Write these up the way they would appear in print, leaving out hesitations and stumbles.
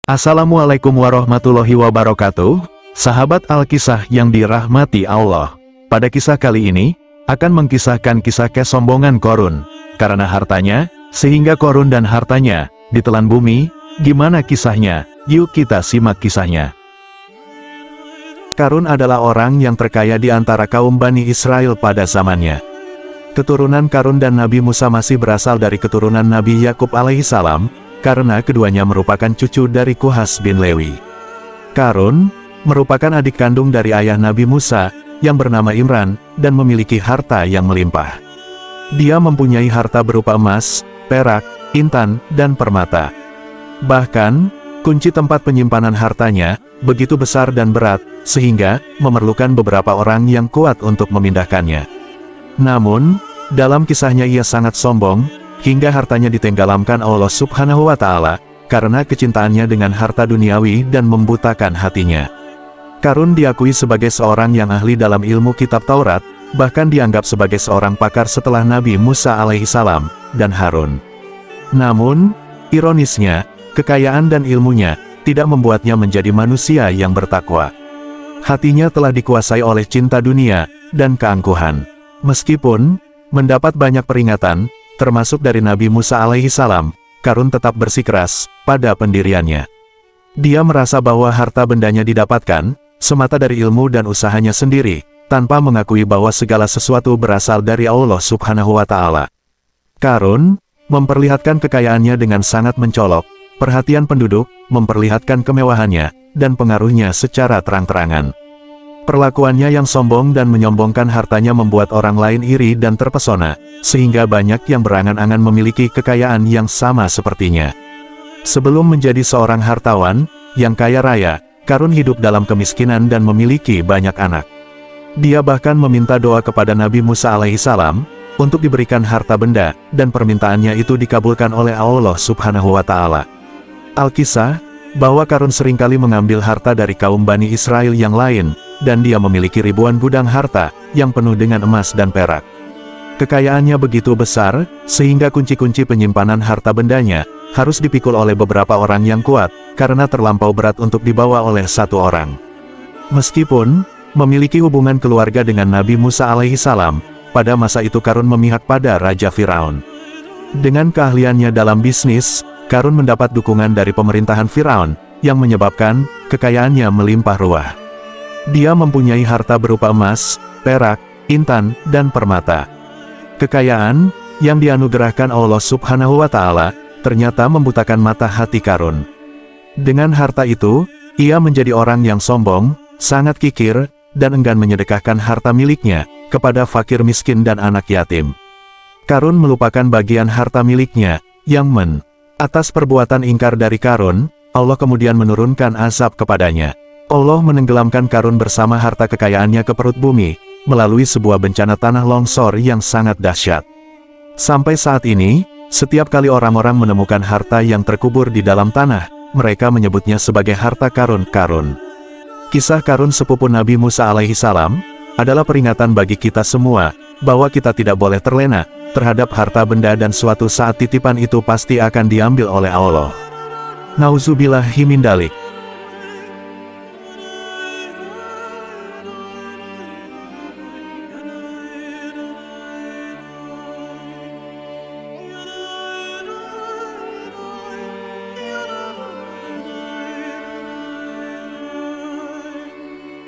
Assalamualaikum warahmatullahi wabarakatuh, sahabat Alkisah yang dirahmati Allah. Pada kisah kali ini, akan mengkisahkan kisah kesombongan Qorun, karena hartanya, sehingga Qorun dan hartanya, ditelan bumi. Gimana kisahnya? Yuk kita simak kisahnya. Qarun adalah orang yang terkaya di antara kaum Bani Israel pada zamannya. Keturunan Qarun dan Nabi Musa masih berasal dari keturunan Nabi Yakub alaihissalam, karena keduanya merupakan cucu dari Quhas bin Lewi. Qarun merupakan adik kandung dari ayah Nabi Musa, yang bernama Imran, dan memiliki harta yang melimpah. Dia mempunyai harta berupa emas, perak, intan, dan permata. Bahkan, kunci tempat penyimpanan hartanya begitu besar dan berat, sehingga memerlukan beberapa orang yang kuat untuk memindahkannya. Namun, dalam kisahnya ia sangat sombong, hingga hartanya ditenggelamkan Allah Subhanahu wa Ta'ala, karena kecintaannya dengan harta duniawi dan membutakan hatinya. Qarun diakui sebagai seorang yang ahli dalam ilmu kitab Taurat, bahkan dianggap sebagai seorang pakar setelah Nabi Musa alaihissalam dan Harun. Namun, ironisnya, kekayaan dan ilmunya tidak membuatnya menjadi manusia yang bertakwa. Hatinya telah dikuasai oleh cinta dunia dan keangkuhan. Meskipun mendapat banyak peringatan, termasuk dari Nabi Musa alaihissalam, Qarun tetap bersikeras pada pendiriannya. Dia merasa bahwa harta bendanya didapatkan semata dari ilmu dan usahanya sendiri, tanpa mengakui bahwa segala sesuatu berasal dari Allah Subhanahu wa Ta'ala. Qarun memperlihatkan kekayaannya dengan sangat mencolok, perhatian penduduk, memperlihatkan kemewahannya, dan pengaruhnya secara terang-terangan. Perlakuannya yang sombong dan menyombongkan hartanya membuat orang lain iri dan terpesona, sehingga banyak yang berangan-angan memiliki kekayaan yang sama sepertinya. Sebelum menjadi seorang hartawan yang kaya raya, Qarun hidup dalam kemiskinan dan memiliki banyak anak. Dia bahkan meminta doa kepada Nabi Musa alaihissalam untuk diberikan harta benda, dan permintaannya itu dikabulkan oleh Allah Subhanahu wa Ta'ala. Alkisah bahwa Qarun seringkali mengambil harta dari kaum Bani Israel yang lain, dan dia memiliki ribuan gudang harta yang penuh dengan emas dan perak. Kekayaannya begitu besar, sehingga kunci-kunci penyimpanan harta bendanya harus dipikul oleh beberapa orang yang kuat, karena terlampau berat untuk dibawa oleh satu orang. Meskipun memiliki hubungan keluarga dengan Nabi Musa alaihissalam, pada masa itu Qarun memihak pada Raja Firaun. Dengan keahliannya dalam bisnis, Qarun mendapat dukungan dari pemerintahan Firaun, yang menyebabkan kekayaannya melimpah ruah. Dia mempunyai harta berupa emas, perak, intan, dan permata. Kekayaan yang dianugerahkan Allah Subhanahu wa Ta'ala ternyata membutakan mata hati Qarun. Dengan harta itu, ia menjadi orang yang sombong, sangat kikir, dan enggan menyedekahkan harta miliknya kepada fakir miskin dan anak yatim. Qarun melupakan bagian harta miliknya yang atas perbuatan ingkar dari Qarun, Allah kemudian menurunkan azab kepadanya. Allah menenggelamkan Qarun bersama harta kekayaannya ke perut bumi, melalui sebuah bencana tanah longsor yang sangat dahsyat. Sampai saat ini, setiap kali orang-orang menemukan harta yang terkubur di dalam tanah, mereka menyebutnya sebagai harta Qarun. Kisah Qarun sepupu Nabi Musa alaihissalam adalah peringatan bagi kita semua, bahwa kita tidak boleh terlena terhadap harta benda dan suatu saat titipan itu pasti akan diambil oleh Allah. Nauzubillahi min dzalik.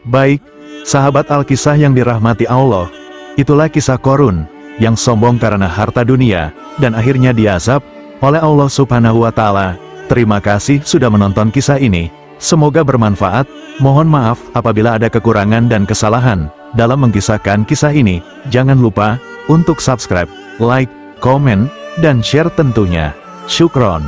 Baik, sahabat Alkisah yang dirahmati Allah, itulah kisah Qorun, yang sombong karena harta dunia, dan akhirnya diazab oleh Allah Subhanahu wa Ta'ala. Terima kasih sudah menonton kisah ini, semoga bermanfaat. Mohon maaf apabila ada kekurangan dan kesalahan dalam mengkisahkan kisah ini. Jangan lupa untuk subscribe, like, komen, dan share tentunya. Syukron.